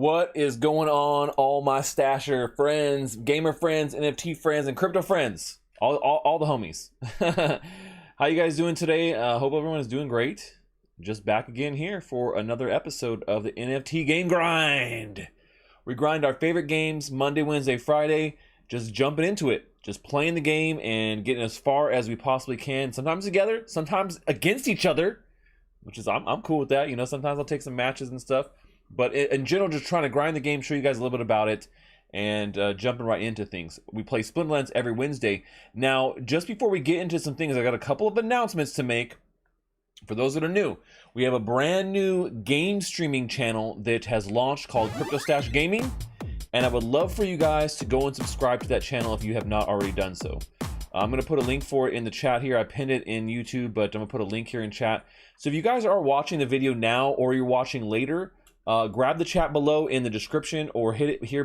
What is going on, all my Stasher friends, gamer friends, NFT friends, and crypto friends? All the homies. How you guys doing today? Hope everyone is doing great. Just back again here for another episode of the NFT Game Grind. We grind our favorite games Monday, Wednesday, Friday, just jumping into it. Just playing the game and getting as far as we possibly can. Sometimes together, sometimes against each other, which is, I'm cool with that. You know, sometimes I'll take some matches and stuff. But in general, just trying to grind the game, show you guys a little bit about it, and jumping right into things. We play Splinterlands every Wednesday. Now, just before we get into some things, I got a couple of announcements to make. For those that are new, we have a brand new game streaming channel that has launched called NFTs Gaming, and I would love for you guys to go and subscribe to that channel if you have not already done so. I'm going to put a link for it in the chat here. I pinned it in YouTube, but I'm going to put a link here in chat. So if you guys are watching the video now or you're watching later, grab the chat below in the description or hit it here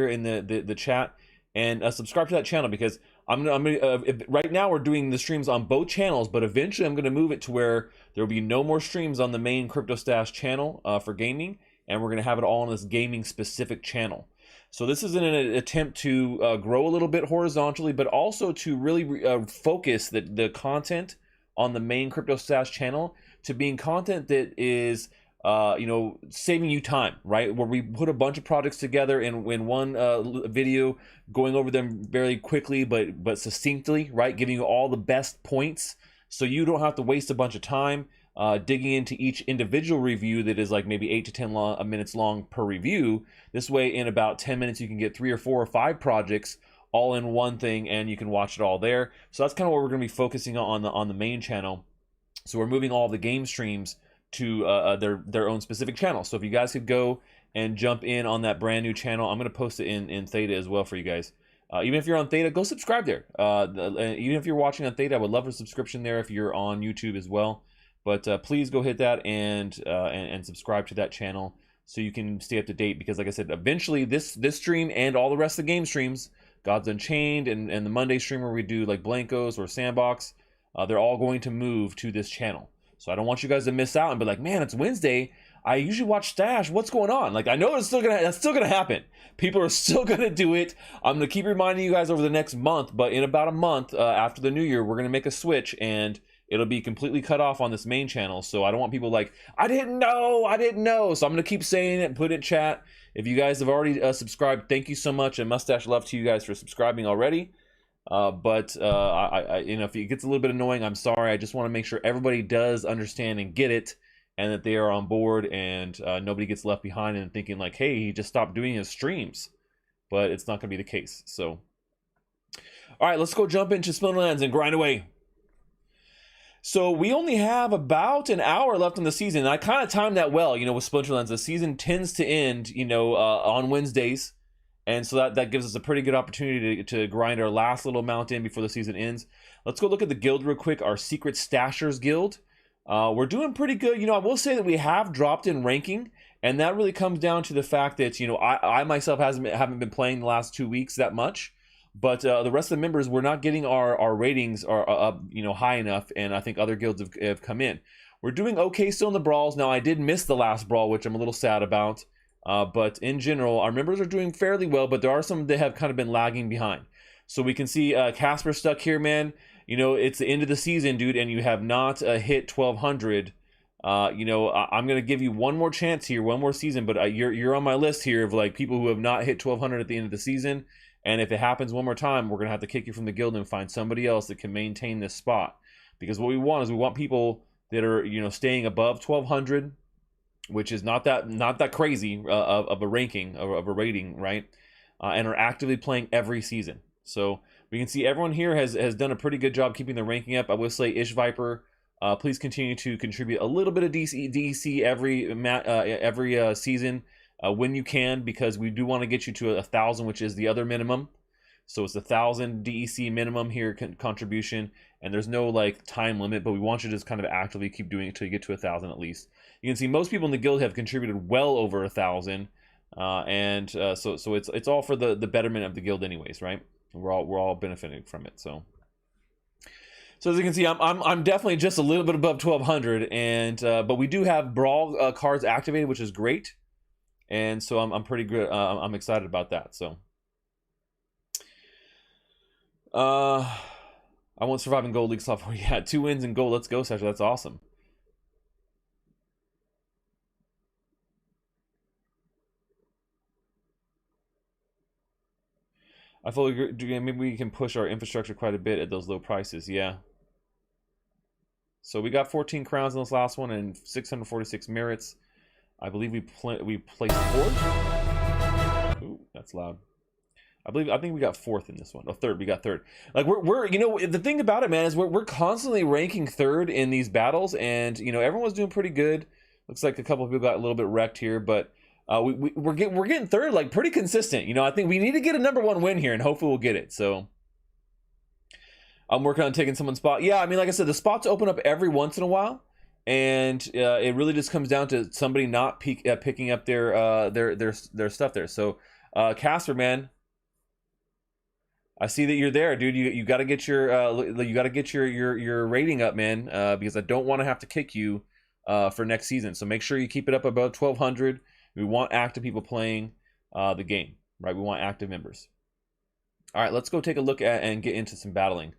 in the chat and subscribe to that channel, because right now we're doing the streams on both channels, but eventually I'm going to move it to where there will be no more streams on the main CryptoStash channel for gaming, and we're going to have it all on this gaming specific channel. So this is an attempt to grow a little bit horizontally, but also to really focus the content on the main CryptoStash channel to being content that is saving you time, right? Where we put a bunch of projects together in one video, going over them very quickly but succinctly, right? Giving you all the best points, so you don't have to waste a bunch of time digging into each individual review that is like maybe 8 to 10 minutes long per review. This way, in about 10 minutes, you can get 3 or 4 or 5 projects all in one thing, and you can watch it all there. So that's kind of what we're going to be focusing on the main channel. So we're moving all the game streams to their own specific channel. So if you guys could go and jump in on that brand new channel, I'm going to post it in Theta as well for you guys. Even if you're on Theta, go subscribe there. Even if you're watching on Theta, I would love a subscription there if you're on YouTube as well. But please go hit that and subscribe to that channel so you can stay up to date, because like I said, eventually this stream and all the rest of the game streams, Gods Unchained and the Monday stream where we do like Blankos or Sandbox, they're all going to move to this channel. So I don't want you guys to miss out and be like, man, it's Wednesday, I usually watch Stash, what's going on? Like, I know that's still gonna happen. People are still gonna do it. I'm gonna keep reminding you guys over the next month, but in about a month after the new year, we're gonna make a switch and it'll be completely cut off on this main channel. So I don't want people like, I didn't know. So I'm gonna keep saying it and put it in chat. If you guys have already subscribed, thank you so much, and mustache love to you guys for subscribing already. But if it gets a little bit annoying, I'm sorry. I just want to make sure everybody does understand and get it, and that they are on board, and nobody gets left behind and thinking like, hey, he just stopped doing his streams. But it's not going to be the case. So, all right, let's go jump into Splinterlands and grind away. So we only have about an hour left in the season, and I kind of timed that well. You know, with Splinterlands, the season tends to end, on Wednesdays. And so that gives us a pretty good opportunity to grind our last little amount in before the season ends. Let's go look at the guild real quick, our Secret Stashers guild. We're doing pretty good. I will say that we have dropped in ranking, and that really comes down to the fact that, I myself haven't been playing the last 2 weeks that much. But the rest of the members, we're not getting our ratings are up, high enough, and I think other guilds have come in. We're doing okay still in the brawls. Now, I did miss the last brawl, which I'm a little sad about. But in general, our members are doing fairly well, but there are some that have kind of been lagging behind. So we can see Casper stuck here, man. It's the end of the season, dude, and you have not hit 1200. I'm going to give you one more chance here, one more season, but you're on my list here of like people who have not hit 1200 at the end of the season. And if it happens one more time, we're going to have to kick you from the guild and find somebody else that can maintain this spot. Because what we want people that are, staying above 1200, which is not that crazy of a ranking, of a rating, right? And are actively playing every season. So we can see everyone here has done a pretty good job keeping the ranking up. I will say, Ish Viper, please continue to contribute a little bit of DEC every season when you can, because we do want to get you to 1,000, which is the other minimum. So it's 1,000 DEC minimum here contribution, and there's no like time limit, but we want you to just kind of actively keep doing it until you get to 1,000 at least. You can see most people in the guild have contributed well over 1,000, so it's all for the betterment of the guild, anyways, right? We're all benefiting from it. So as you can see, I'm definitely just a little bit above 1,200, and but we do have brawl cards activated, which is great. and so I'm pretty good. I'm excited about that. So, I won't survive in gold league software. Yeah, 2 wins in gold. Let's go, Stachers. That's awesome. I fully agree. Maybe we can push our infrastructure quite a bit at those low prices. Yeah. So we got 14 crowns in this last one and 646 merits. I believe we placed 4th. Ooh, that's loud. I think we got 4th in this one. Oh, 3rd. We got 3rd. Like we're you know, the thing about it, man, is we're constantly ranking 3rd in these battles, and you know, everyone's doing pretty good. Looks like a couple of people got a little bit wrecked here, but we're getting 3rd, like pretty consistent. You know, I think we need to get a #1 win here, and hopefully we'll get it. So I'm working on taking someone's spot. Yeah, I mean, like I said, the spots open up every once in a while, and it really just comes down to somebody not picking up their stuff there. So, Casper, man, I see that you're there, dude. You got to get your rating up, man, because I don't want to have to kick you for next season. So make sure you keep it up above 1,200. We want active people playing the game, right? We want active members. All right, let's go take a look at and get into some battling.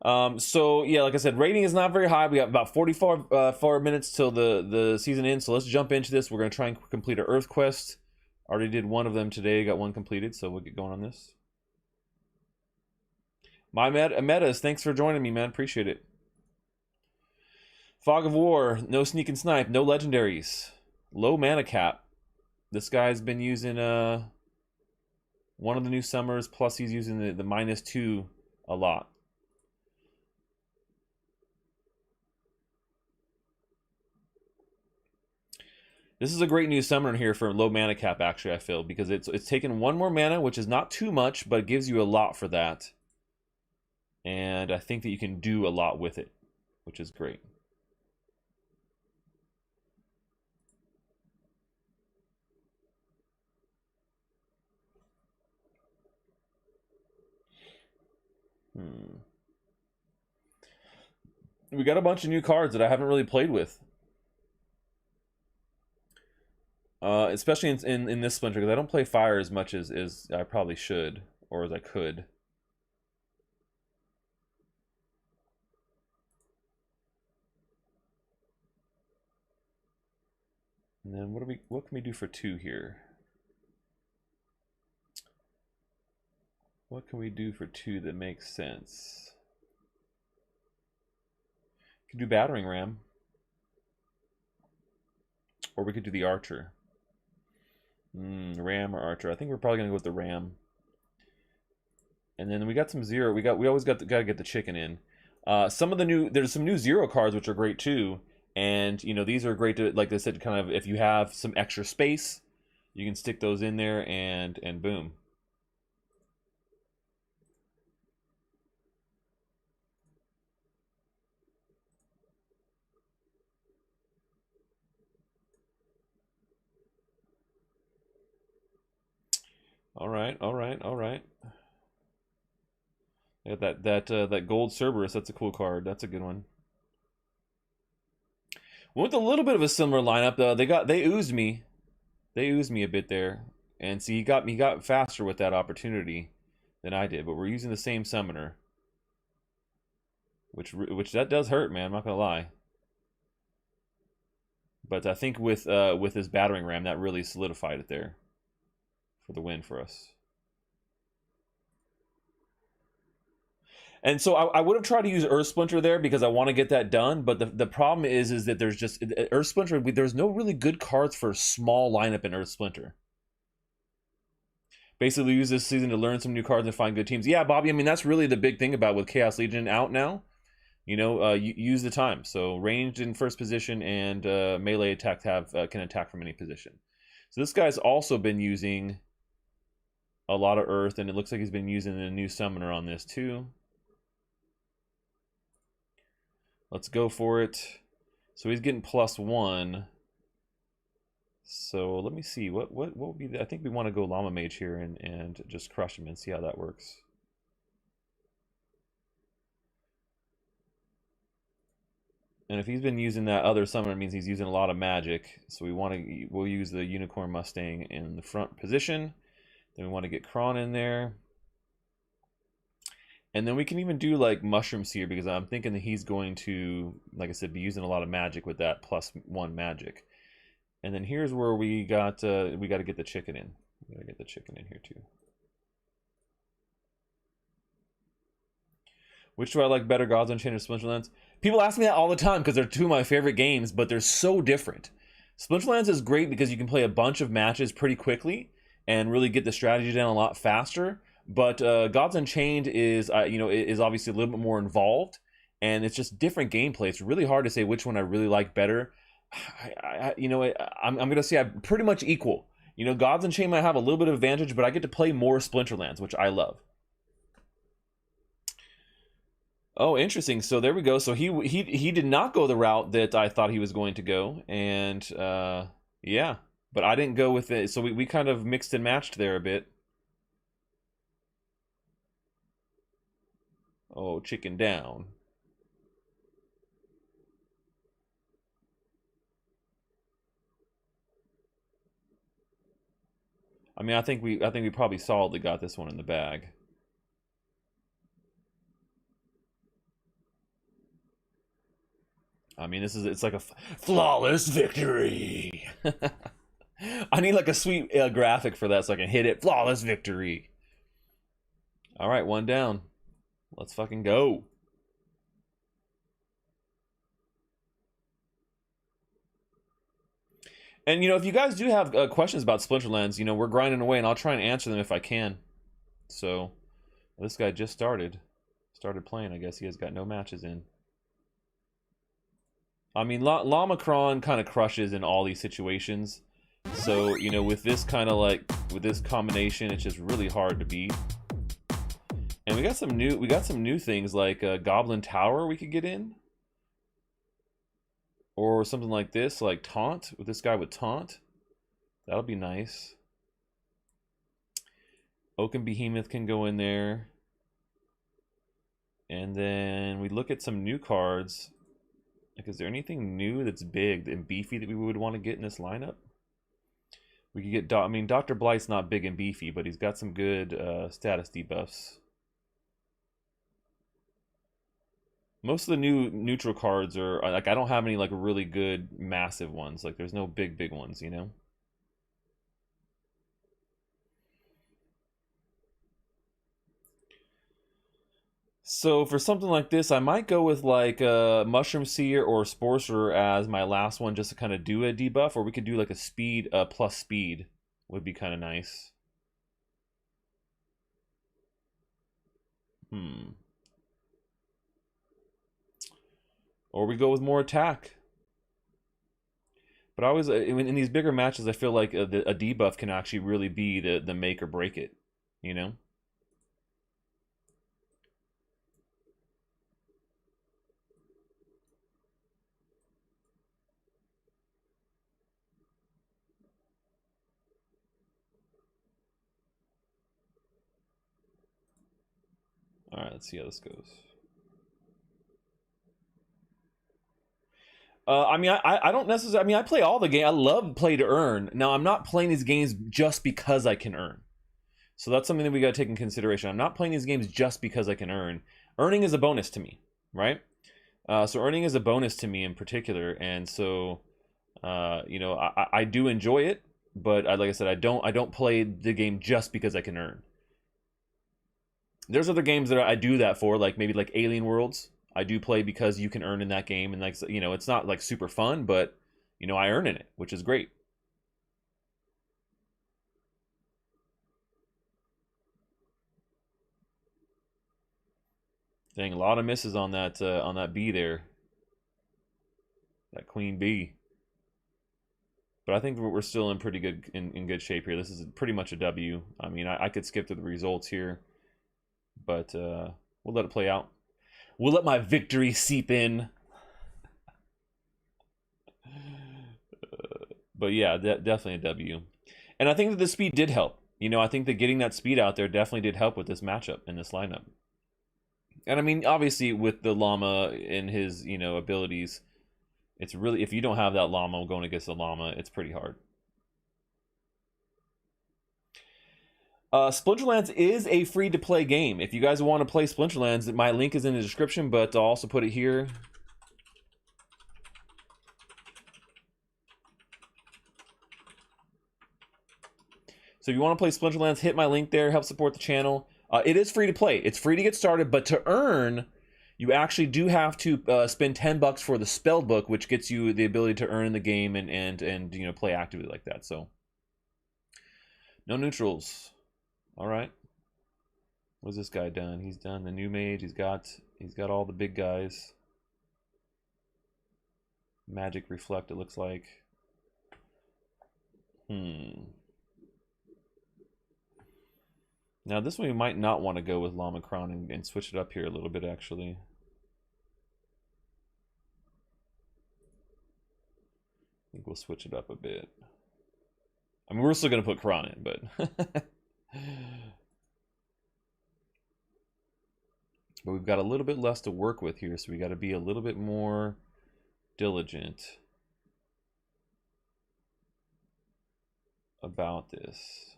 So yeah, like I said, rating is not very high. We got about 44 minutes till the season ends. So let's jump into this. We're gonna try and complete an Earth quest. Already did one of them today. Got one completed, so we'll get going on this. My metas, thanks for joining me, man. Appreciate it. Fog of War, no sneak and snipe, no legendaries, low mana cap. This guy's been using one of the new summers, plus he's using the -2 a lot. This is a great new summoner here for low mana cap, actually, I feel, because it's taken 1 more mana, which is not too much, but it gives you a lot for that. And I think that you can do a lot with it, which is great. We got a bunch of new cards that I haven't really played with. Especially in this Splinter, because I don't play fire as much as I probably should, or as I could. And then what can we do for 2 here? What can we do for 2 that makes sense? We could do battering ram. Or we could do the archer. Ram or archer. I think we're probably gonna go with the ram. And then we got some zero. We always gotta get the chicken in. There's some new zero cards which are great too. And you know, these are great to, like I said, kind of if you have some extra space, you can stick those in there and boom. All right. Yeah, that gold Cerberus, that's a cool card. That's a good one. Went with a little bit of a similar lineup though. They oozed me. They oozed me a bit there. And see, he got faster with that opportunity than I did, but we're using the same summoner. Which that does hurt, man, I'm not gonna lie. But I think with his battering ram, that really solidified it there for the win for us. And so I would have tried to use Earth Splinter there because I want to get that done. But the problem is that there's just Earth Splinter. There's no really good cards for a small lineup in Earth Splinter. Basically, use this season to learn some new cards and find good teams. Yeah, Bobby. I mean, that's really the big thing about with Chaos Legion out now. You know, use the time. So ranged in first position and melee attack can attack from any position. So this guy's also been using a lot of Earth, and it looks like he's been using a new summoner on this too. Let's go for it. So he's getting +1. So let me see what would be I think we want to go Llama Mage here and just crush him and see how that works. And if he's been using that other summon, it means he's using a lot of magic. So we'll use the Unicorn Mustang in the front position. Then we want to get Kron in there. And then we can even do like Mushroom Seer, because I'm thinking that he's going to, like I said, be using a lot of magic with that +1 magic. And then here's where we got to get the chicken in. We gotta get the chicken in here too. Which do I like better, Gods Unchained or Splinterlands? People ask me that all the time because they're two of my favorite games, but they're so different. Splinterlands is great because you can play a bunch of matches pretty quickly and really get the strategy down a lot faster. But Gods Unchained is, is obviously a little bit more involved, and it's just different gameplay. It's really hard to say which one I really like better. I'm gonna say I'm pretty much equal. Gods Unchained might have a little bit of advantage, but I get to play more Splinterlands, which I love. Oh, interesting. So there we go. So he did not go the route that I thought he was going to go, and yeah, but I didn't go with it. So we kind of mixed and matched there a bit. Oh, chicken down. I mean, I think we probably solidly got this one in the bag. I mean, it's like a flawless victory. I need like a sweet graphic for that so I can hit it. Flawless victory. All right, one down. Let's fucking go. And, if you guys do have questions about Splinterlands, we're grinding away, and I'll try and answer them if I can. So, this guy just started playing. I guess he has got no matches in. I mean, Lamacron kind of crushes in all these situations. So, with this kind of with this combination, it's just really hard to beat. And we got some new things like Goblin Tower we could get in. Or something like this, like Taunt, with this guy with Taunt. That'll be nice. Oaken Behemoth can go in there. And then we look at some new cards. Like, is there anything new that's big and beefy that we would want to get in this lineup? We could get, I mean, Dr. Blight's not big and beefy, but he's got some good status debuffs. Most of the new neutral cards are, like, I don't have any, like, really good massive ones. Like, there's no big ones, So for something like this, I might go with like Mushroom Seer or Sporcerer as my last one, just to kind of do a debuff, or we could do like a speed plus speed would be kind of nice. Or we go with more attack. But I always, in these bigger matches, I feel like a debuff can actually really be the make or break it, All right, let's see how this goes. I mean, I don't necessarily. I mean, I play all the game. I love play to earn. Now, I'm not playing these games just because I can earn. So that's something that we got to take in consideration. I'm not playing these games just because I can earn. Earning is a bonus to me, right? So earning is a bonus to me in particular, and so I do enjoy it. But like I said, I don't play the game just because I can earn. There's other games that I do that for, like maybe like Alien Worlds. I do play because you can earn in that game, and like it's not like super fun, but I earn in it, which is great. Dang, a lot of misses on that B there, that queen B. But I think we're still in pretty good in good shape here. This is pretty much a W. I mean, I could skip to the results here, but we'll let it play out. We'll let my victory seep in. But yeah, definitely a W. And I think that the speed did help. I think that getting that speed out there definitely did help with this matchup in this lineup. And I mean, obviously with the Llama and his, abilities, It's really, if you don't have that llama going against the llama, it's pretty hard. Splinterlands is a free-to-play game. If you guys want to play Splinterlands, my link is in the description, but I'll also put it here. So if you want to play Splinterlands, hit my link there, help support the channel. It is free to play. It's free to get started, but to earn, you actually do have to spend $10 for the spell book, which gets you the ability to earn in the game and you know, play actively like that. So no neutrals. All right. What's this guy done? He's done the new mage. He's got all the big guys. Magic reflect, it looks like. Now this one we might not want to go with Llama Crown and switch it up here a little bit, actually. I think we'll switch it up a bit. I mean, we're still going to put Kron in, but... But we've got a little bit less to work with here, so we got to be a little bit more diligent about this.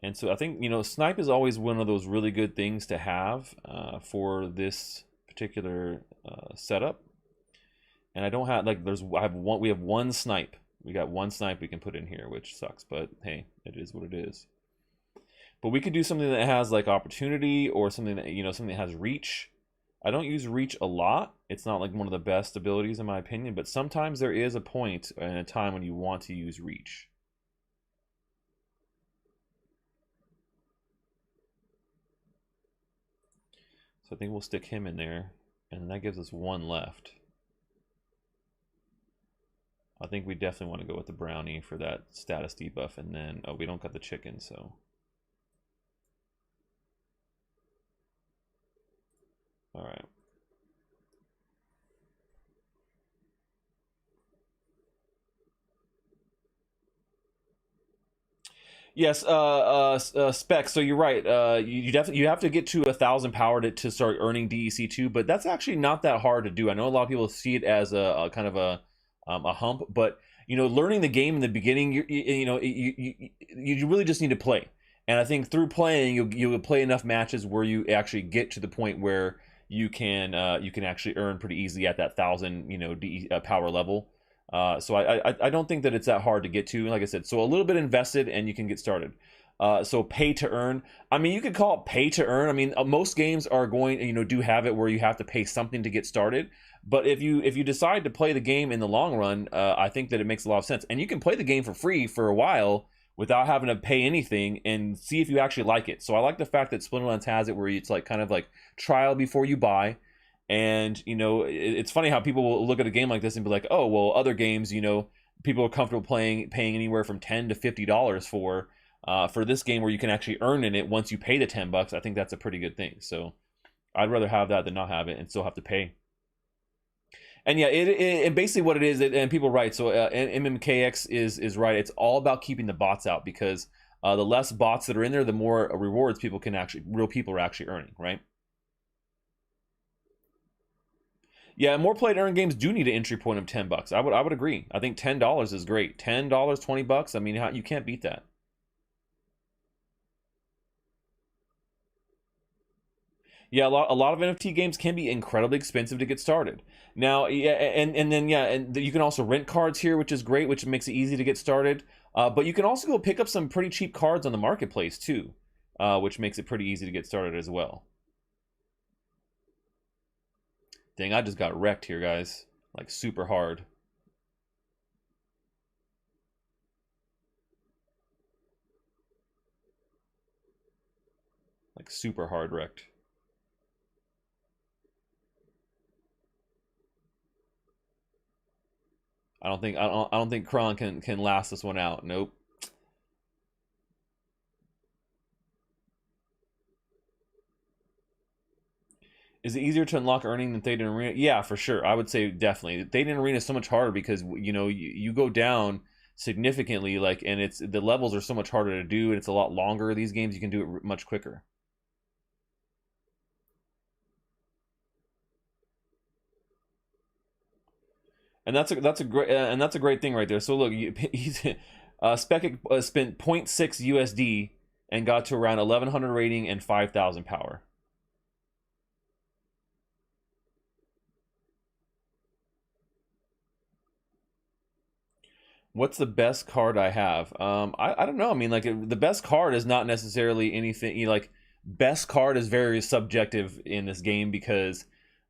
And so I think, you know, snipe is always one of those really good things to have for this particular setup. And I don't have, like, we have one snipe. We got one snipe we can put in here, which sucks, but hey, it is what it is. But we could do something that has like opportunity, or something that, you know, something that has reach. I don't use reach a lot. It's not like one of the best abilities in my opinion, but sometimes there is a point and a time when you want to use reach. So I think we'll stick him in there, and that gives us one left. I think we definitely want to go with the brownie for that status debuff, and then, oh, we don't got the chicken, so. All right. Yes, Spec. So you're right. You definitely have to get to 1,000 power to start earning DEC2, but that's actually not that hard to do. I know a lot of people see it as a kind of a hump, but you know, learning the game in the beginning, you really just need to play. And I think through playing, you'll play enough matches where you actually get to the point where you can actually earn pretty easily at that 1,000 power level. So I don't think that it's that hard to get to. Like I said, so a little bit invested and you can get started. So pay to earn. I mean, you could call it pay to earn. I mean, most games are going, do have it where you have to pay something to get started. But if you decide to play the game in the long run, I think that it makes a lot of sense. And you can play the game for free for a while without having to pay anything and see if you actually like it. So I like the fact that Splinterlands has it where it's like kind of like trial before you buy. And, it's funny how people will look at a game like this and be like, oh, well, other games, people are comfortable paying anywhere from $10 to $50 for this game where you can actually earn in it once you pay the $10. I think that's a pretty good thing. So I'd rather have that than not have it and still have to pay. And yeah, it basically what it is, and people are right. So MMKX is right. It's all about keeping the bots out, because the less bots that are in there, the more rewards real people are actually earning, right? Yeah, more play to earn games do need an entry point of $10. I would agree. I think $10 is great. $10, $20. I mean, you can't beat that. Yeah, a lot of NFT games can be incredibly expensive to get started. Now, yeah, and then yeah, and you can also rent cards here, which is great, which makes it easy to get started. But you can also go pick up some pretty cheap cards on the marketplace too, which makes it pretty easy to get started as well. Dang, I just got wrecked here, guys. Like super hard. Like super hard wrecked. I don't think Kron can last this one out. Nope. Is it easier to unlock earning than Thetan Arena? Yeah, for sure. I would say definitely. Thetan Arena is so much harder because you go down significantly, like, and the levels are so much harder to do, and it's a lot longer. These games you can do it much quicker. And that's a great thing right there. So look, he's Spec spent 0.6 USD and got to around 1100 rating and 5000 power. What's the best card I have? I don't know. I mean, like the best card is not necessarily anything. You know, like best card is very subjective in this game because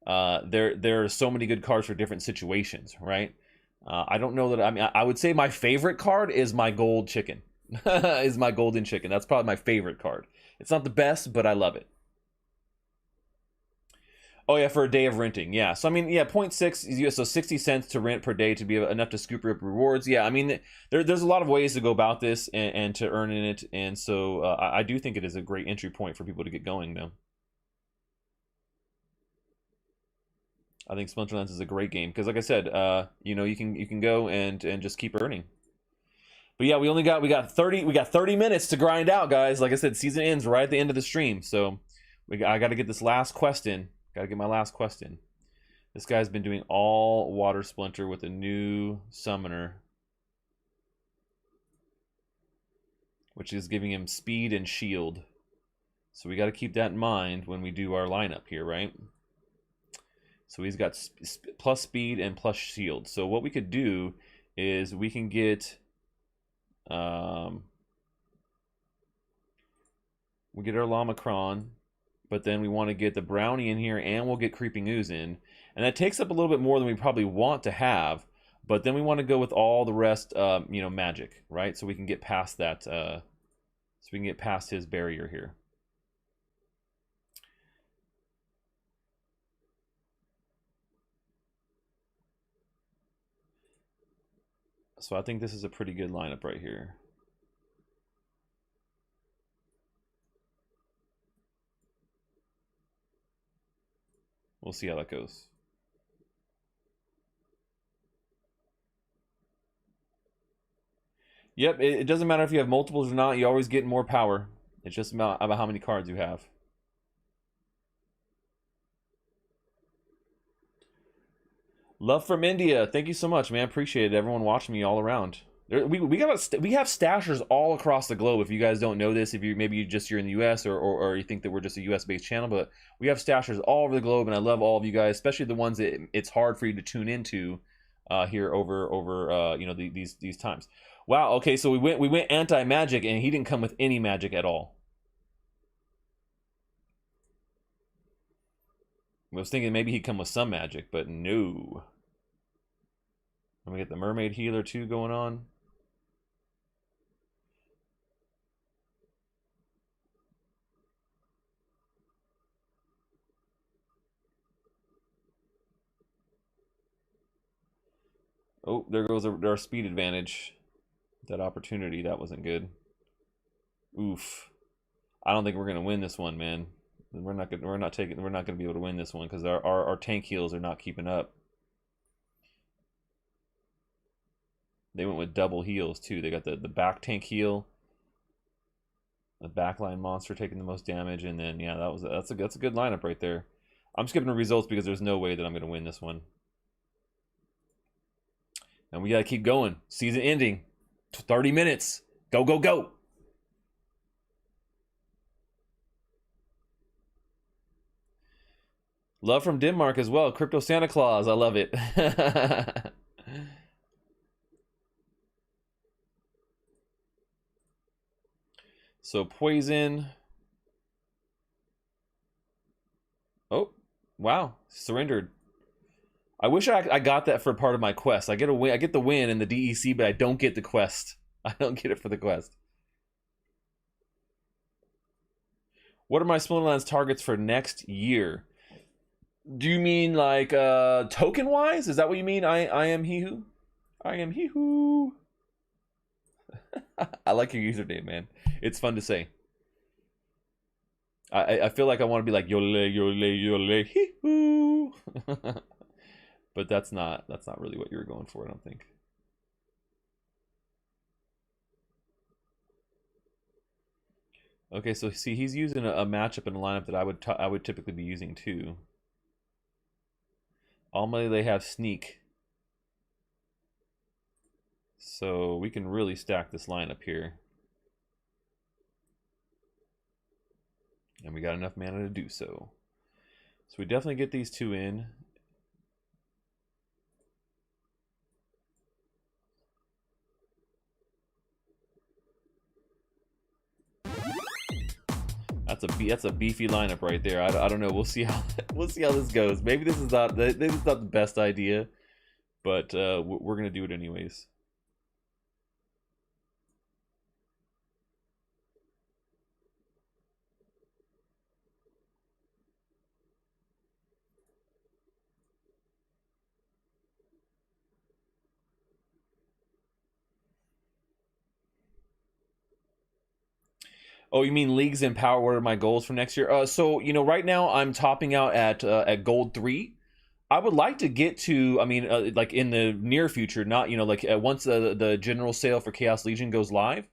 there are so many good cards for different situations, right? I don't know that. I mean, I would say my favorite card is my gold chicken. Is my golden chicken. That's probably my favorite card. It's not the best, but I love it. Oh yeah, for a day of renting. Yeah. So I mean, yeah, 0.6 is US, so 60 cents to rent per day to be enough to scoop up rewards. Yeah, I mean, there's a lot of ways to go about this and to earn in it, and so I do think it is a great entry point for people to get going though. I think Splinterlands is a great game because, like I said, you know, you can go and just keep earning. But yeah, we got 30 minutes to grind out, guys. Like I said, season ends right at the end of the stream, so I got to get this last quest in. Got to get my last quest in. This guy's been doing all water splinter with a new summoner, which is giving him speed and shield. So we got to keep that in mind when we do our lineup here, right? So he's got plus speed and plus shield. So what we could do is we can get we get our Lamacron, but then we want to get the Brownie in here, and we'll get Creeping Ooze in. And that takes up a little bit more than we probably want to have, but then we want to go with all the rest, you know, magic, right? So we can get past that, so we can get past his barrier here. So I think this is a pretty good lineup right here. We'll see how that goes. Yep, it doesn't matter if you have multiples or not. You always get more power. It's just about how many cards you have. Love from India. Thank you so much, man. Appreciate it. Everyone watching me all around. We have stashers all across the globe. If you guys don't know this, if you maybe you're in the U.S. or you think that we're just a U.S. based channel, but we have stashers all over the globe, and I love all of you guys, especially the ones that it's hard for you to tune into here over you know these times. Wow. Okay, so we went anti magic, and he didn't come with any magic at all. I was thinking maybe he'd come with some magic, but no. Let me get the mermaid healer too going on. Oh, there goes our speed advantage. That opportunity, that wasn't good. Oof. I don't think we're gonna win this one, man. We're not gonna be able to win this one because our tank heals are not keeping up. They went with double heals too. They got the back tank heal, the backline monster taking the most damage, and then yeah, that's a good lineup right there. I'm skipping the results because there's no way that I'm gonna win this one. And we gotta keep going. Season ending. 30 minutes. Go, go, go. Love from Denmark as well. Crypto Santa Claus. I love it. So poison. Oh, wow. Surrendered. I wish I got that for part of my quest. I get the win in the DEC, but I don't get the quest. I don't get it for the quest. What are my Splinterlands targets for next year? Do you mean like token wise? Is that what you mean? I am he who? I am he who. I like your username, man. It's fun to say. I feel like I want to be like yole yole yole hee hoo. But that's not really what you were going for, I don't think. Okay, so see, he's using a matchup in a lineup that I would typically be using too. Ultimately, they have sneak. So we can really stack this lineup here. And we got enough mana to do so. So we definitely get these two in. That's a beefy lineup right there. I don't know. We'll see how this goes. Maybe this is not the best idea, but we're gonna do it anyways. Oh, you mean leagues and power? What are my goals for next year? So you know, right now I'm topping out at gold 3. I would like to get to, I mean, like in the near future, not, you know, like once the general sale for Chaos Legion goes live,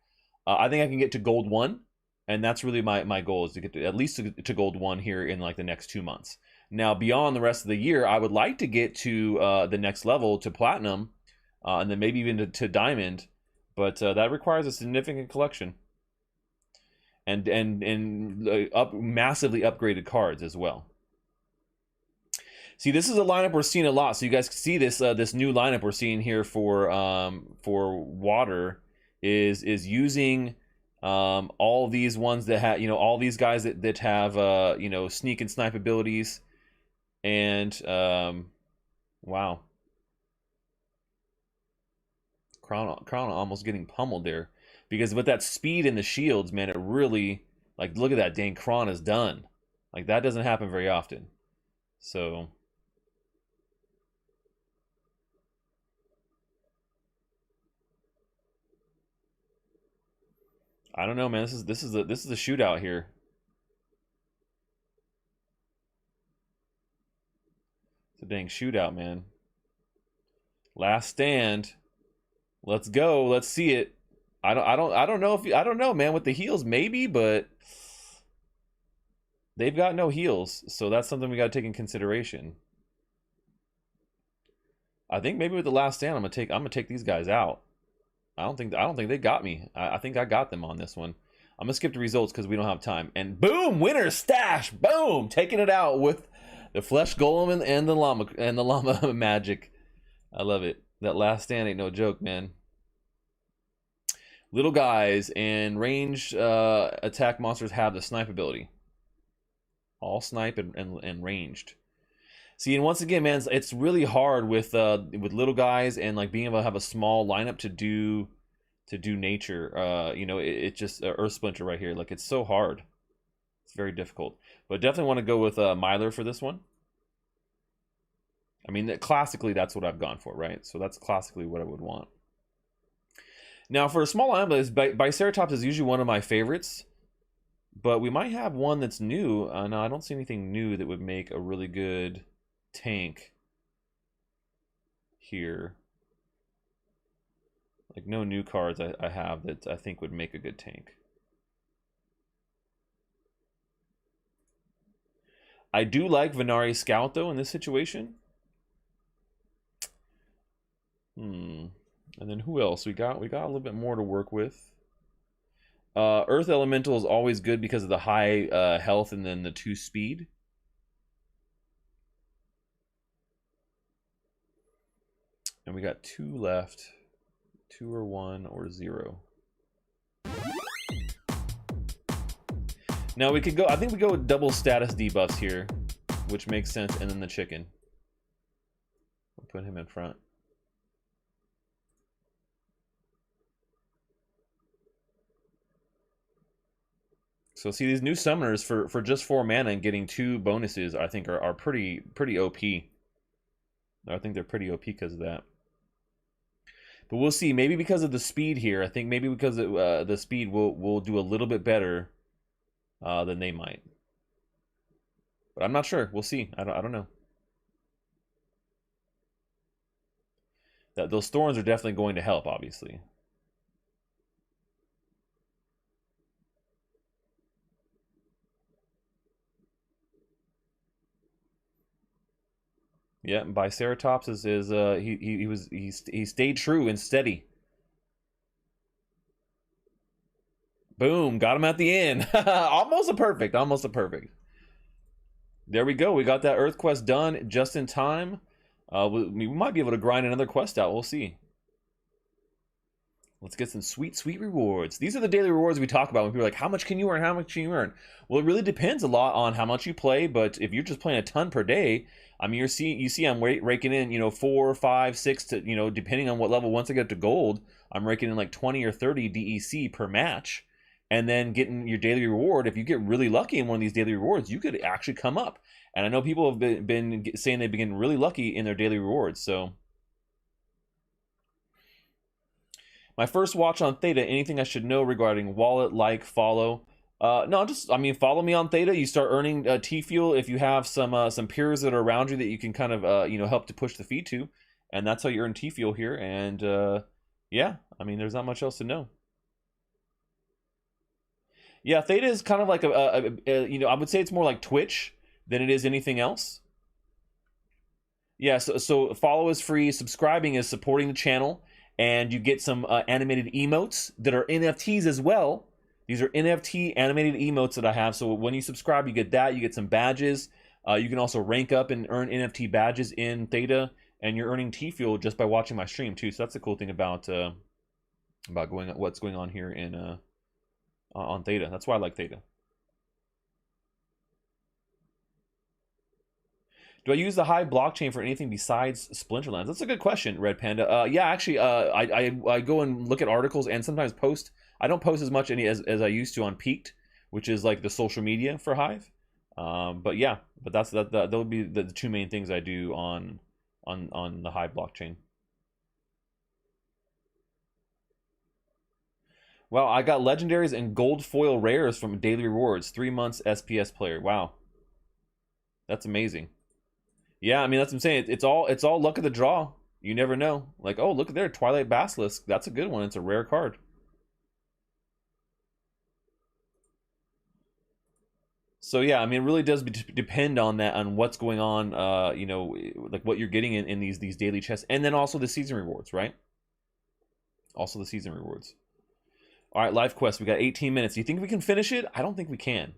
I think I can get to gold 1, and that's really my goal, is to get to, at least to gold 1 here in like the next 2 months. Now beyond the rest of the year, I would like to get to the next level, to platinum, and then maybe even to diamond, but that requires a significant collection. And massively upgraded cards as well. See, this is a lineup we're seeing a lot. So you guys can see this this new lineup we're seeing here for water is using all these ones that have, you know, all these guys that have you know, sneak and snipe abilities, and wow, Crown almost getting pummeled there. Because with that speed and the shields, man, it really, like, look at that, dang, Kron is done. Like, that doesn't happen very often. So I don't know, man. This is a shootout here. It's a dang shootout, man. Last stand. Let's go. Let's see it. I don't know if I don't know, man, with the heals maybe, but they've got no heals, so that's something we got to take in consideration. I think maybe with the last stand, I'm gonna take these guys out. I don't think they got me. I think I got them on this one. I'm gonna skip the results because we don't have time. And boom, winner stash. Boom, taking it out with the flesh golem and the llama magic. I love it. That last stand ain't no joke, man. Little guys and ranged attack monsters have the snipe ability. All snipe and ranged. See, and once again, man, it's really hard with little guys and like being able to have a small lineup to do nature. You know, it just Earth Splinter right here. Like, it's so hard. It's very difficult. But definitely want to go with Myler for this one. I mean, classically, that's what I've gone for, right? So that's classically what I would want. Now, for a small lineup, Biceratops is usually one of my favorites. But we might have one that's new. No, I don't see anything new that would make a really good tank here. Like, no new cards I have that I think would make a good tank. I do like Venari Scout, though, in this situation. And then who else? We got a little bit more to work with. Earth Elemental is always good because of the high health and then the 2 speed. And we got 2 left. 2 or 1 or 0. Now we could go, I think we go with double status debuffs here, which makes sense, and then the chicken. We'll put him in front. So see, these new summoners for just 4 mana and getting 2 bonuses, I think are pretty OP. I think they're pretty OP because of that. But we'll see. Maybe because of the speed here, I think maybe because of, the speed we'll do a little bit better than they might. But I'm not sure. We'll see. I don't know. Those thorns are definitely going to help, obviously. Yeah, Biceratops he stayed true and steady. Boom, got him at the end. Almost a perfect, almost a perfect. There we go. We got that Earth quest done just in time. We might be able to grind another quest out. We'll see. Let's get some sweet, sweet rewards. These are the daily rewards we talk about when people are like, how much can you earn? How much can you earn? Well, it really depends a lot on how much you play, but if you're just playing a ton per day, I mean, you see I'm raking in, you know, 4, 5, 6 to, you know, depending on what level. Once I get to gold, I'm raking in like 20 or 30 DEC per match, and then getting your daily reward. If you get really lucky in one of these daily rewards, you could actually come up. And I know people have been saying they've been really lucky in their daily rewards, so... My first watch on Theta, anything I should know regarding wallet, like, follow? No, just, I mean, follow me on Theta. You start earning T-Fuel if you have some peers that are around you that you can kind of, you know, help to push the feed to. And that's how you earn T-Fuel here. And, yeah, I mean, there's not much else to know. Yeah, Theta is kind of like you know, I would say it's more like Twitch than it is anything else. Yeah, so follow is free. Subscribing is supporting the channel. And you get some animated emotes that are NFTs as well. These are NFT animated emotes that I have. So when you subscribe, you get that. You get some badges. You can also rank up and earn NFT badges in Theta, and you're earning T-Fuel just by watching my stream too. So that's the cool thing about what's going on here in on Theta. That's why I like Theta. Do I use the Hive blockchain for anything besides Splinterlands? That's a good question, Red Panda. Yeah, actually, I go and look at articles and sometimes post. I don't post as much as I used to on Peaked, which is like the social media for Hive. But yeah, but that would be the two main things I do on the Hive blockchain. Wow, I got legendaries and gold foil rares from daily rewards. 3 months SPS player. Wow, that's amazing. Yeah, I mean, that's what I'm saying. It's all luck of the draw. You never know. Like, oh, look at there, Twilight Basilisk. That's a good one. It's a rare card. So yeah, I mean, it really does depend on that, on what's going on. You know, like what you're getting in these daily chests, and then also the season rewards, right? Also the season rewards. All right, live quest. We got 18 minutes. Do you think we can finish it? I don't think we can.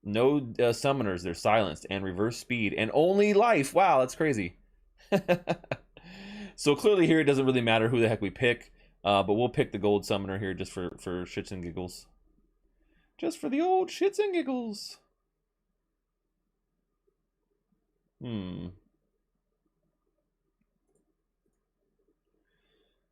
No summoners, they're silenced, and reverse speed, and only life. Wow, that's crazy. So clearly here it doesn't really matter who the heck we pick, but we'll pick the gold summoner here just for shits and giggles. Just for the old shits and giggles. I'm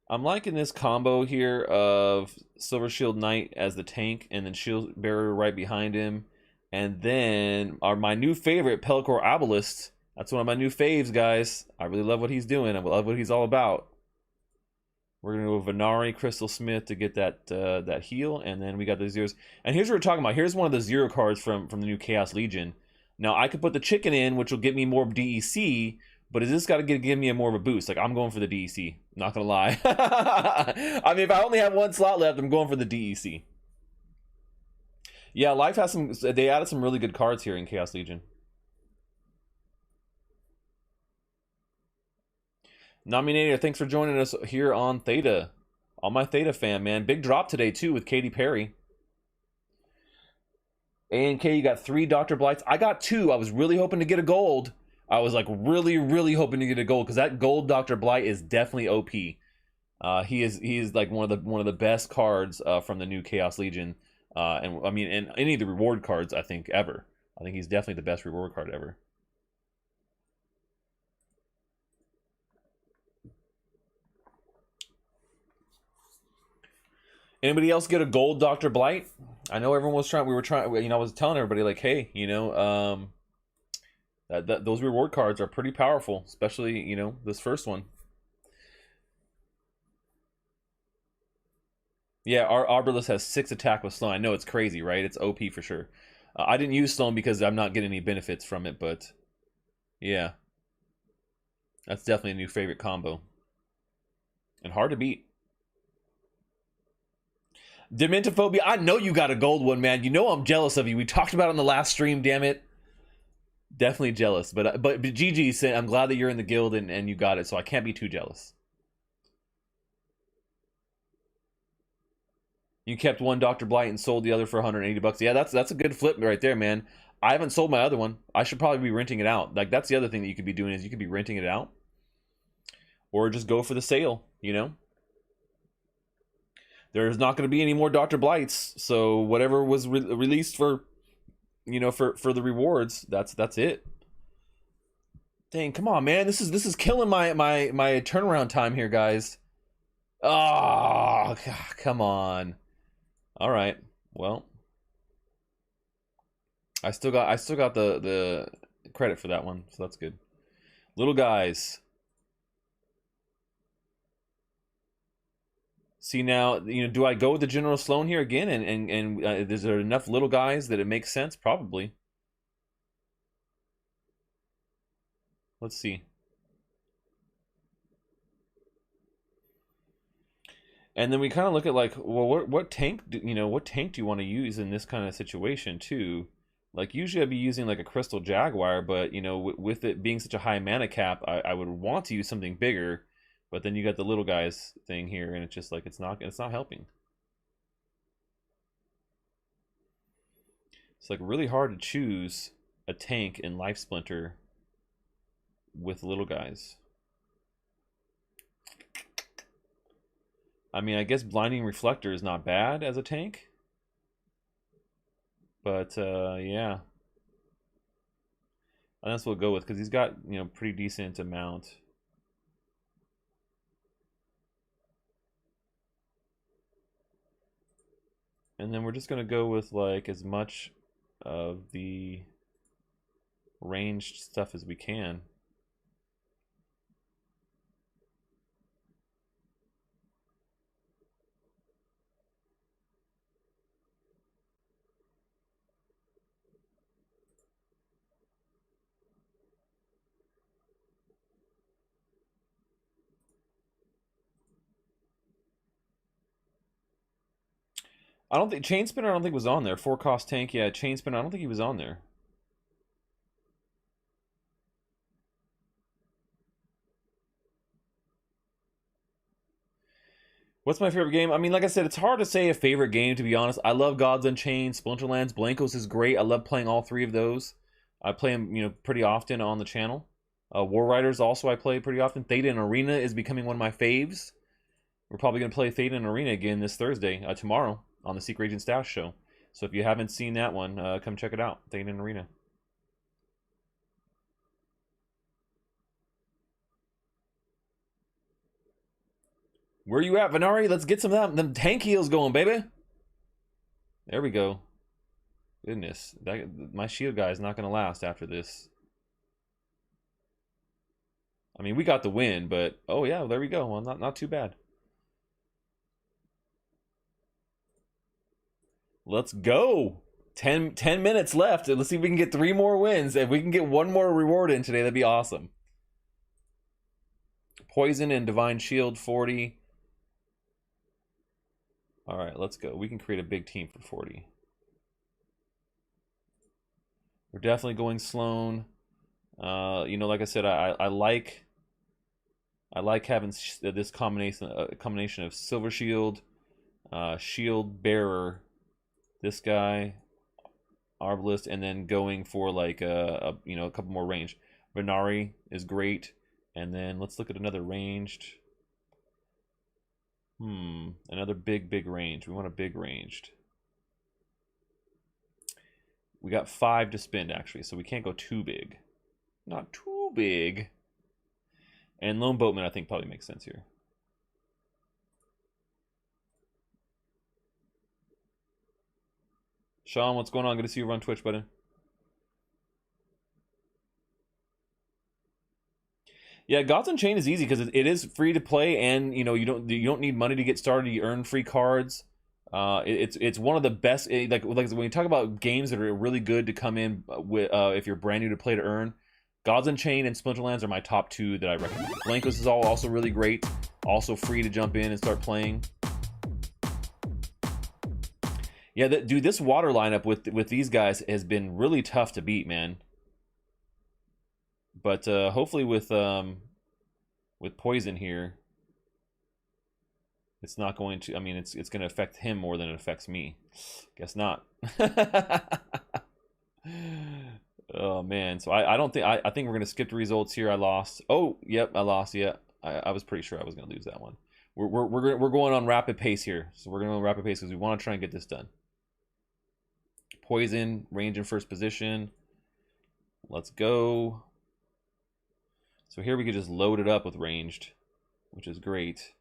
liking this combo here of Silver Shield Knight as the tank, and then Shield Bearer right behind him. And then my new favorite, Pelcor Obelisk. That's one of my new faves, guys. I really love what he's doing. I love what he's all about. We're going to go Venari, Crystal Smith to get that heal. And then we got the zeros. And here's what we're talking about. Here's one of the zero cards from the new Chaos Legion. Now, I could put the chicken in, which will get me more DEC. But is this got to give me more of a boost? Like, I'm going for the DEC. Not going to lie. I mean, if I only have one slot left, I'm going for the DEC. Yeah, Life has some... They added some really good cards here in Chaos Legion. Nominator, thanks for joining us here on Theta. All my Theta fam, man. Big drop today, too, with Katy Perry. A&K, you got 3 Dr. Blights. I got 2. I was really hoping to get a gold. I was, like, really, really hoping to get a gold, because that gold Dr. Blight is definitely OP. He is like one of the best cards from the new Chaos Legion. And I mean, in any of the reward cards, I think, ever. I think he's definitely the best reward card ever. Anybody else get a gold Dr. Blight? I know everyone was trying, you know, I was telling everybody, like, hey, you know, those reward cards are pretty powerful, especially, you know, this first one. Yeah, our Arbalest has 6 attack with Sloan. I know it's crazy, right? It's OP for sure. I didn't use Sloan because I'm not getting any benefits from it, but yeah. That's definitely a new favorite combo. And hard to beat. Dementophobia, I know you got a gold one, man. You know I'm jealous of you. We talked about it on the last stream, damn it. Definitely jealous. But GG said, I'm glad that you're in the guild and you got it, so I can't be too jealous. You kept one Dr. Blight and sold the other for 180 bucks. Yeah, that's a good flip right there, man. I haven't sold my other one. I should probably be renting it out. Like, that's the other thing that you could be doing, is you could be renting it out, or just go for the sale, you know? There's not going to be any more Dr. Blights, so whatever was released for, you know, for the rewards, that's it. Dang, come on, man. This is killing my turnaround time here, guys. Oh, come on. All right. Well, I still got the credit for that one, so that's good. Little guys. See, now, you know, do I go with the General Sloan here again, and is there enough little guys that it makes sense? Probably. Let's see. And then we kind of look at, like, well, what tank do you want to use in this kind of situation too? Like, usually I'd be using like a Crystal Jaguar, but you know, with it being such a high mana cap, I would want to use something bigger. But then you got the little guys thing here, and it's just like it's not helping. It's like really hard to choose a tank in Life Splinter with little guys. I mean, I guess Blinding Reflector is not bad as a tank, but yeah, and that's what we'll go with, because he's got, you know, pretty decent amount. And then we're just gonna go with like as much of the ranged stuff as we can. I don't think Chain Spinner, I don't think was on there. 4-cost tank, yeah. Chain Spinner, I don't think he was on there. What's my favorite game? I mean, like I said, it's hard to say a favorite game, to be honest. I love Gods Unchained, Splinterlands, Blankos is great. I love playing all three of those. I play them, you know, pretty often on the channel. War Riders also I play pretty often. Theta and Arena is becoming one of my faves. We're probably going to play Theta and Arena again this Thursday, tomorrow, on the Secret Agent Stash show. So if you haven't seen that one, come check it out, Theta and Arena. Where you at, Venari? Let's get some of them tank heals going, baby. There we go. Goodness, my shield guy is not going to last after this. I mean, we got the win, but oh yeah, there we go. Well, not too bad. Let's go. 10 minutes left. Let's see if we can get 3 more wins. If we can get 1 more reward in today, that'd be awesome. Poison and Divine Shield 40. All right, let's go. We can create a big team for 40. We're definitely going Sloan. You know, like I said, I like having this combination of Silver Shield, Shield Bearer, this guy, Arbalist, and then going for like you know, a couple more range. Venari is great, and then let's look at another ranged. Another big range. We want a big ranged. We got 5 to spend actually, so we can't go too big. Not too big. And Lone Boatman I think probably makes sense here. Sean, what's going on? Good to see you on Twitch, buddy. Yeah, Gods Unchained is easy because it is free to play, and you know, you don't need money to get started. You earn free cards. It's one of the best. Like when you talk about games that are really good to come in with, if you're brand new to play to earn, Gods Unchained and Splinterlands are my top 2 that I recommend. Blankos is also really great, also free to jump in and start playing. Yeah, dude, this water lineup with these guys has been really tough to beat, man. But hopefully with Poison here, it's not going to, I mean, it's going to affect him more than it affects me. Guess not. Oh man, so I don't think I think we're gonna skip the results here. I lost. Oh, yep, I lost. Yeah, I was pretty sure I was gonna lose that one. We're going on rapid pace here, so we're going on rapid pace because we want to try and get this done. Poison, range in first position. Let's go. So here we could just load it up with ranged, which is great.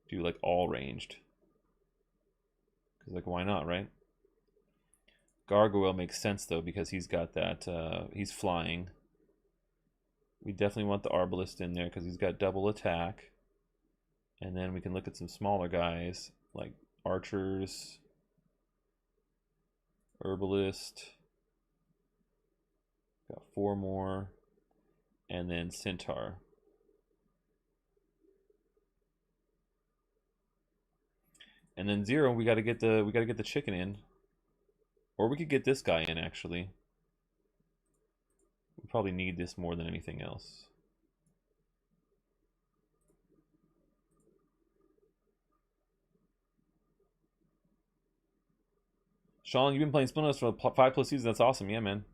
Do like all ranged. Because like why not, right? Gargoyle makes sense though because he's got that he's flying. We definitely want the Arbalist in there because he's got double attack. And then we can look at some smaller guys like archers, herbalist. Got 4 more, and then centaur. And then 0, we got to get the chicken in, or we could get this guy in actually. We probably need this more than anything else. Sean, you've been playing Splinterlands for 5+ seasons. That's awesome. Yeah, man.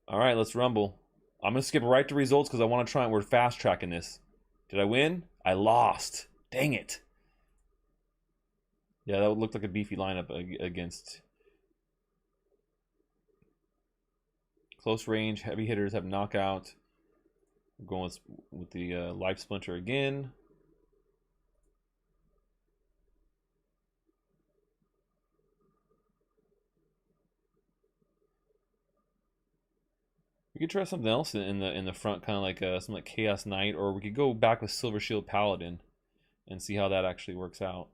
All right, let's rumble. I'm going to skip right to results because I want to try and we're fast tracking this. Did I win? I lost. Dang it. Yeah, that would look like a beefy lineup against close range. Heavy hitters have knockout. We're going with the life splinter again. We could try something else in the front, kind of like something like Chaos Knight, or we could go back with Silver Shield Paladin and see how that actually works out.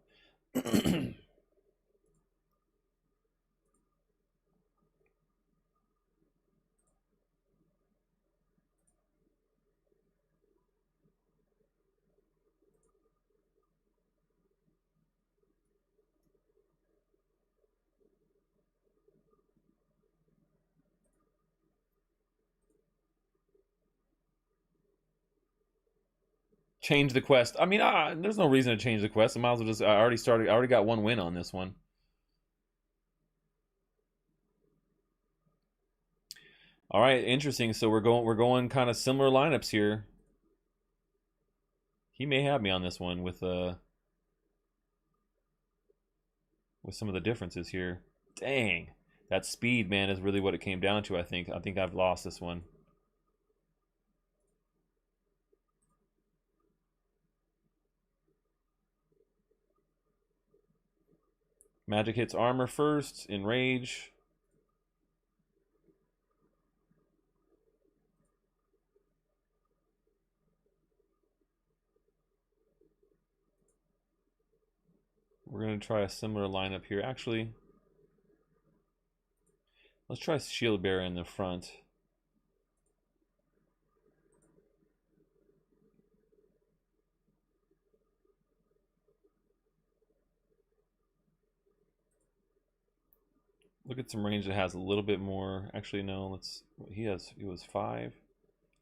Change the quest. I mean, there's no reason to change the quest. I might as well just. I already got 1 win on this one. All right, interesting. So we're going kind of similar lineups here. He may have me on this one with some of the differences here. Dang, that speed, man, is really what it came down to. I think I've lost this one. Magic hits armor first, enrage. We're going to try a similar lineup here. Actually, let's try Shield Bearer in the front. Look at some range that has a little bit more. Actually, no, let's. He was 5.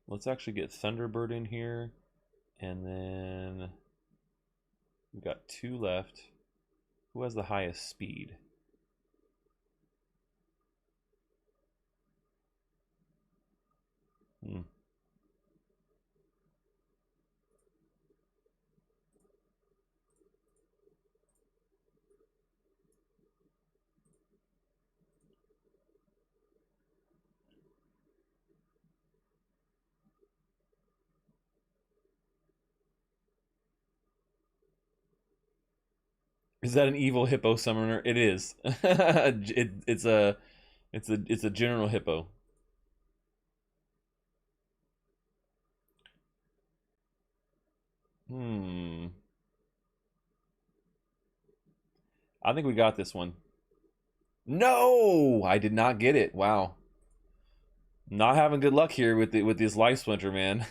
Let's actually get Thunderbird in here. And then we've got 2 left. Who has the highest speed? Is that an evil hippo summoner? It is. It's a general hippo. I think we got this one. No, I did not get it. Wow. Not having good luck here with this life splinter, man.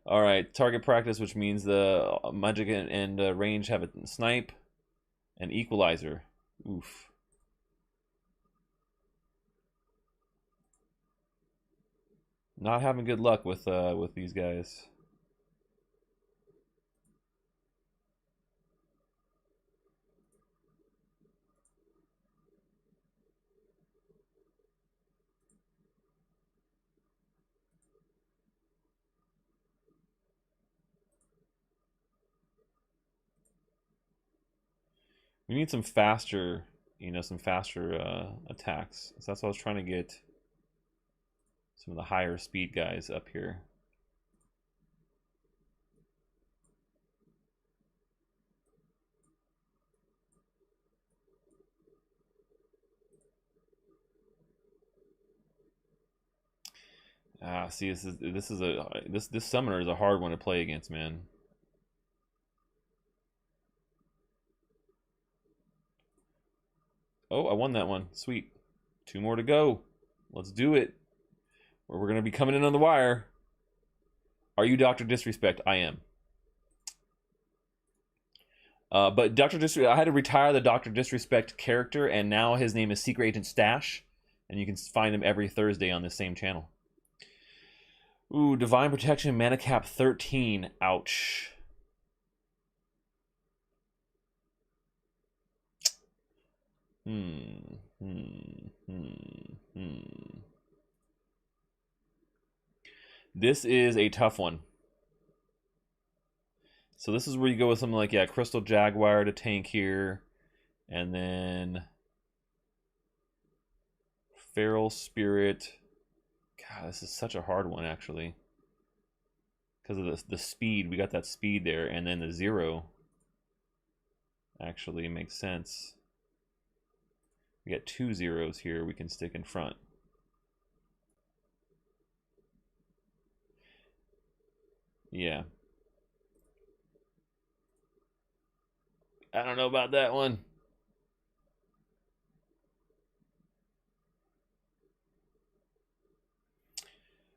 All right, target practice, which means the magic and range have a snipe and equalizer. Oof. Not having good luck with these guys. We need some faster, some faster attacks. So that's what I was trying to get some of the higher speed guys up here. Ah, see, this summoner is a hard one to play against, man. Oh, I won that one. Sweet. 2 more to go. Let's do it. Or we're gonna be coming in on the wire. Are you Dr. Disrespect? I am. But Dr. Disrespect, I had to retire the Dr. Disrespect character, and now his name is Secret Agent Stash, and you can find him every Thursday on this same channel. Ooh, Divine Protection, mana cap 13. Ouch. This is a tough one. So this is where you go with something like, yeah, Crystal Jaguar to tank here, and then Feral Spirit. God, this is such a hard one, actually. Because of the speed, we got that speed there, and then the 0 actually makes sense. We got 2 zeros here we can stick in front. Yeah. I don't know about that one.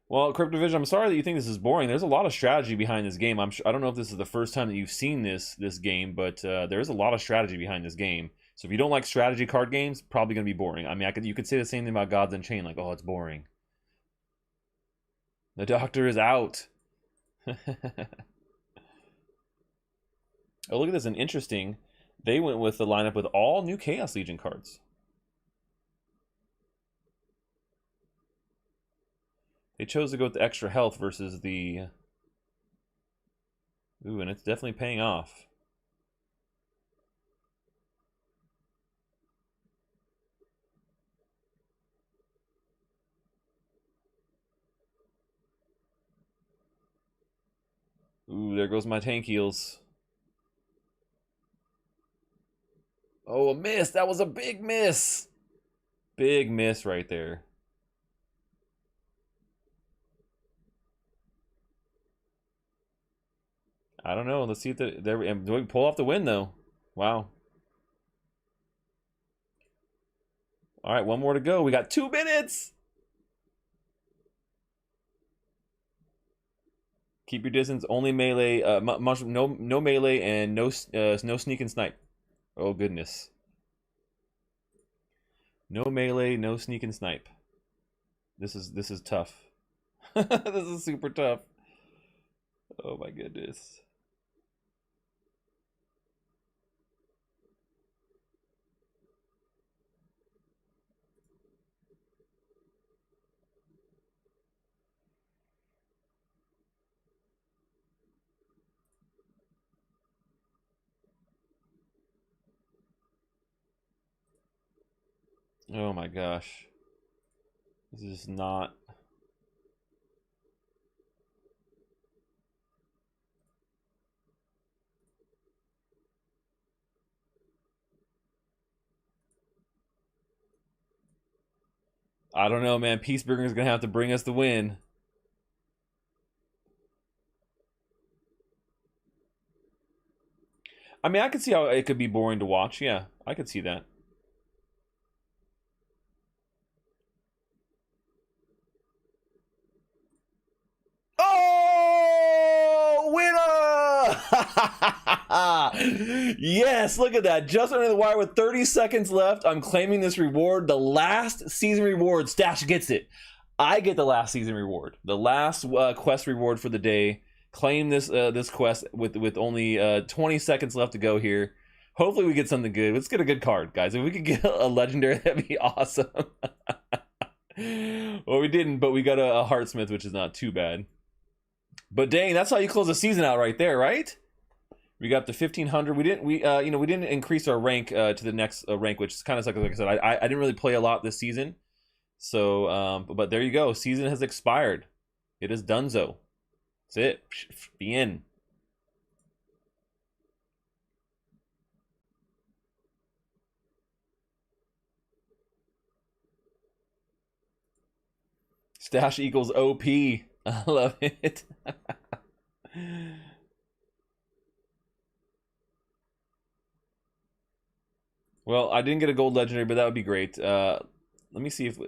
Well, CryptoVision, I'm sorry that you think this is boring. There's a lot of strategy behind this game. I don't know if this is the first time that you've seen this game, but there is a lot of strategy behind this game. So if you don't like strategy card games, probably going to be boring. I mean, you could say the same thing about Gods Unchained, like, oh, it's boring. The doctor is out. Oh, look at this, an interesting. They went with the lineup with all new Chaos Legion cards. They chose to go with the extra health versus the... Ooh, and it's definitely paying off. Ooh, there goes my tank heals. Oh, a miss! That was a big miss! Big miss right there. I don't know. Let's see if do we pull off the win, though? Wow. All right, one more to go. We got 2 minutes! Keep your distance. Only melee. No melee and no sneak and snipe. Oh goodness. No melee, no sneak and snipe. This is tough. This is super tough. Oh my goodness. Oh my gosh. This is not... I don't know, man. Peaceburger is going to have to bring us the win. I mean, I could see how it could be boring to watch. Yeah, I could see that. Yes, look at that. Just under the wire with 30 seconds left. I'm claiming this reward. The last season reward. Stash gets it. I get the last season reward. The last quest reward for the day. Claim this this quest with only 20 seconds left to go here. Hopefully we get something good. Let's get a good card, guys. If we could get a legendary, that'd be awesome. Well, we didn't, but we got a Heartsmith, which is not too bad. But dang, that's how you close the season out right there, right? We got up to 1500. We didn't increase our rank to the next rank, which is kind of like I said, I didn't really play a lot this season. So, but there you go. Season has expired. It is donezo. That's it. The end. Stash equals OP. I love it. Well, I didn't get a gold legendary, but that would be great. Let me see if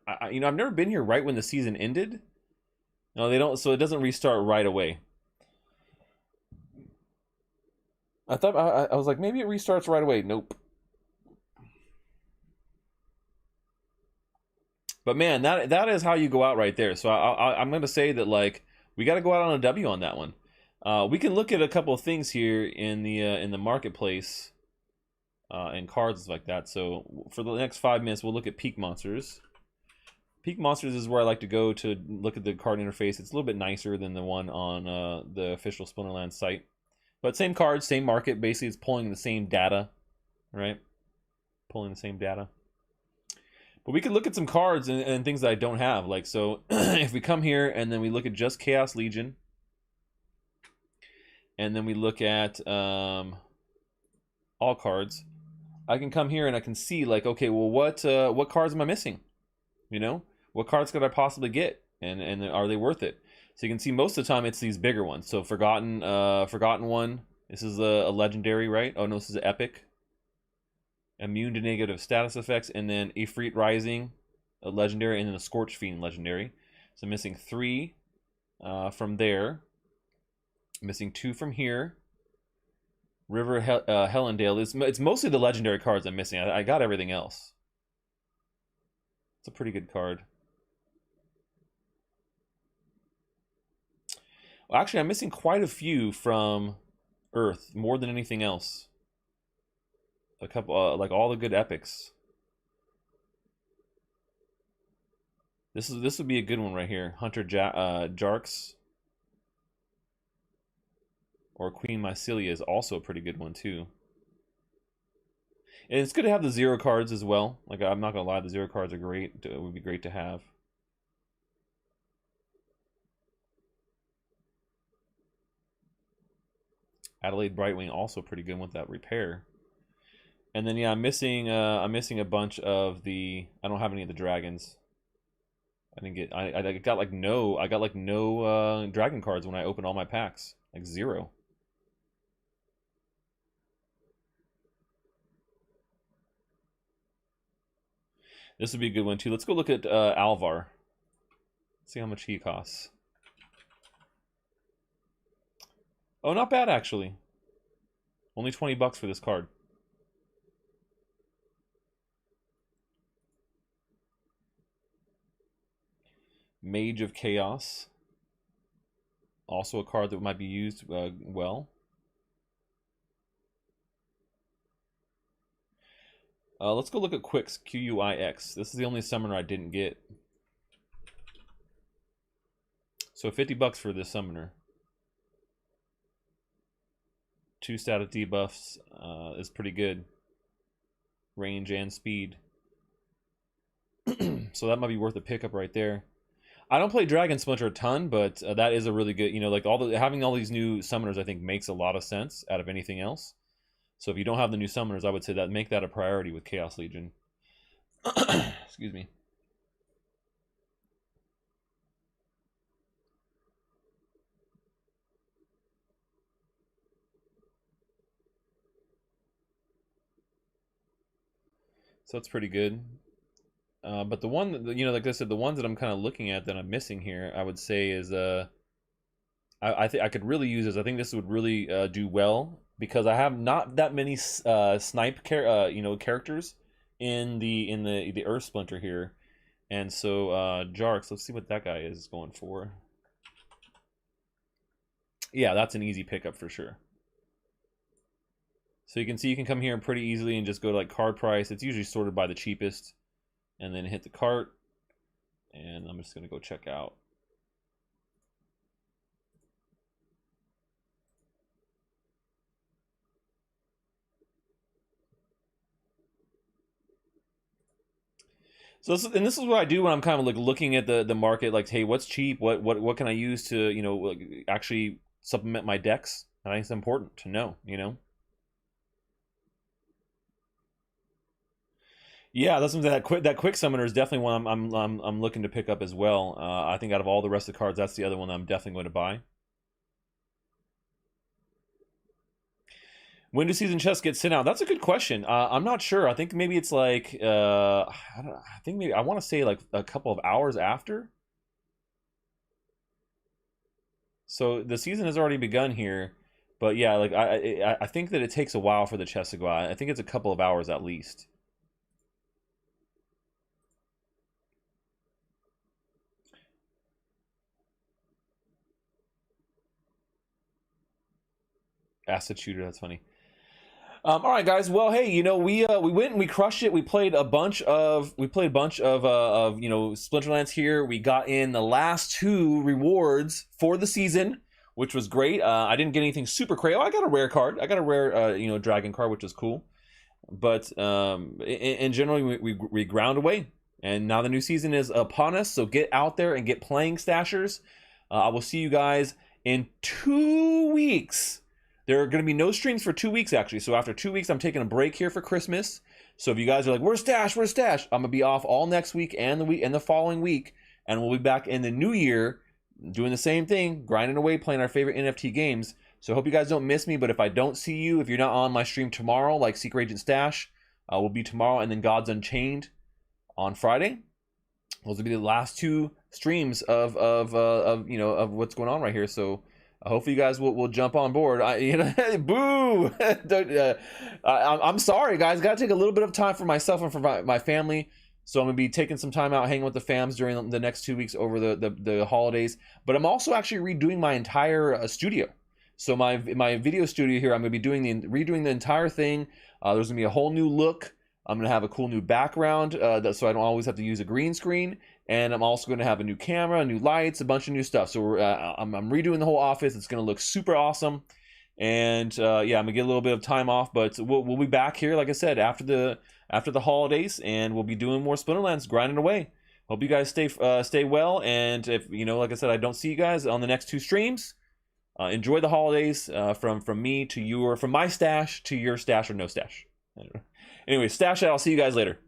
I've never been here right when the season ended. No, they don't. So it doesn't restart right away. I thought I was like, maybe it restarts right away. Nope. But man, that is how you go out right there. So I'm going to say that like we got to go out on a W on that one. We can look at a couple of things here in the marketplace and cards like that. So for the next 5 minutes, we'll look at Peak Monsters. Peak Monsters is where I like to go to look at the card interface. It's a little bit nicer than the one on the official Splinterlands site. But same cards, same market. Basically, it's pulling the same data, right? Pulling the same data. But we could look at some cards and things that I don't have. Like, so if we come here and then we look at just Chaos Legion. And then we look at all cards. I can come here and I can see like, okay, well, what cards am I missing? You know, what cards could I possibly get? And are they worth it? So you can see most of the time it's these bigger ones. So Forgotten one. This is a legendary, right? Oh no, this is an epic. Immune to negative status effects, and then Ifrit Rising, a legendary, and then a Scorch Fiend legendary. So I'm missing 3 from there. Missing 2 from here. River Helendale. It's mostly the legendary cards I'm missing. I got everything else. It's a pretty good card. Well, actually, I'm missing quite a few from Earth, more than anything else. A couple, like all the good epics. This would be a good one right here. Hunter Jarks or Queen Mycelia is also a pretty good one too. And it's good to have the 0 cards as well. Like, I'm not gonna lie, the 0 cards are great. It would be great to have. Adelaide Brightwing also pretty good with that repair. And then yeah, I'm missing a bunch of the. I don't have any of the dragons. I didn't get. I got like no dragon cards when I opened all my packs. Like 0. This would be a good one too. Let's go look at Alvar. See how much he costs. Oh, not bad actually. Only 20 bucks for this card. Mage of Chaos. Also a card that might be used well. Let's go look at Quix, Quix. This is the only summoner I didn't get. So 50 bucks for this summoner. 2 static debuffs is pretty good. Range and speed. So that might be worth a pickup right there. I don't play Dragon Splinter a ton, but that is a really good, like having all these new summoners, I think makes a lot of sense out of anything else. So if you don't have the new summoners, I would say that make that a priority with Chaos Legion. Excuse me. So that's pretty good. But the one that, like I said, the ones that I'm kind of looking at that I'm missing here, I would say is I think I could really use this. I think this would really do well because I have not that many snipe characters in the Earth Splinter here, and so Jarks. Let's see what that guy is going for. Yeah, that's an easy pickup for sure. So you can see you can come here and pretty easily and just go to like card price. It's usually sorted by the cheapest, and then hit the cart. And I'm just gonna go check out. So this is what I do when I'm kind of like looking at the market, like, hey, what's cheap? What can I use to, you know, like actually supplement my decks? I think it's important to know, you know. Yeah, that's something that quick summoner is definitely one I'm looking to pick up as well. I think out of all the rest of the cards, that's the other one that I'm definitely going to buy. When do season chests get sent out? That's a good question. I'm not sure. I think maybe it's like I think maybe I want to say like a couple of hours after. So the season has already begun here, but yeah, like I think that it takes a while for the chests to go out. I think it's a couple of hours at least. Acid shooter, that's funny. All right, guys. Well, hey, you know, we went and we crushed it. We played a bunch of you know, Splinterlands here. We got in the last 2 rewards for the season, which was great. I didn't get anything super crazy. Oh, I got a rare card. I got a rare you know, dragon card, which is cool. But in general, we ground away, and now the new season is upon us. So get out there and get playing, Stashers. I will see you guys in 2 weeks. There are going to be no streams for 2 weeks, actually. So after 2 weeks, I'm taking a break here for Christmas. So if you guys are like, "Where's Stash? Where's Stash?" I'm gonna be off all next week and the following week, and we'll be back in the new year doing the same thing, grinding away, playing our favorite NFT games. So I hope you guys don't miss me. But if I don't see you, if you're not on my stream tomorrow, like Secret Agent Stash, will be tomorrow, and then Gods Unchained on Friday. Those will be the last 2 streams of you know, of what's going on right here. So hopefully you guys will jump on board. You know, boo! I'm sorry, guys. Got to take a little bit of time for myself and for my family. So I'm gonna be taking some time out, hanging with the fams during the next 2 weeks over the holidays. But I'm also actually redoing my entire studio. So my video studio here, I'm gonna be redoing the entire thing. There's gonna be a whole new look. I'm gonna have a cool new background, so I don't always have to use a green screen. And I'm also going to have a new camera, new lights, a bunch of new stuff. So I'm redoing the whole office. It's going to look super awesome. And yeah, I'm gonna get a little bit of time off, but we'll be back here, like I said, after the holidays, and we'll be doing more Splinterlands, grinding away. Hope you guys stay well. And if you know, like I said, I don't see you guys on the next 2 streams. Enjoy the holidays from me to from my stash to your stash or no stash. Anyway, stash it. I'll see you guys later.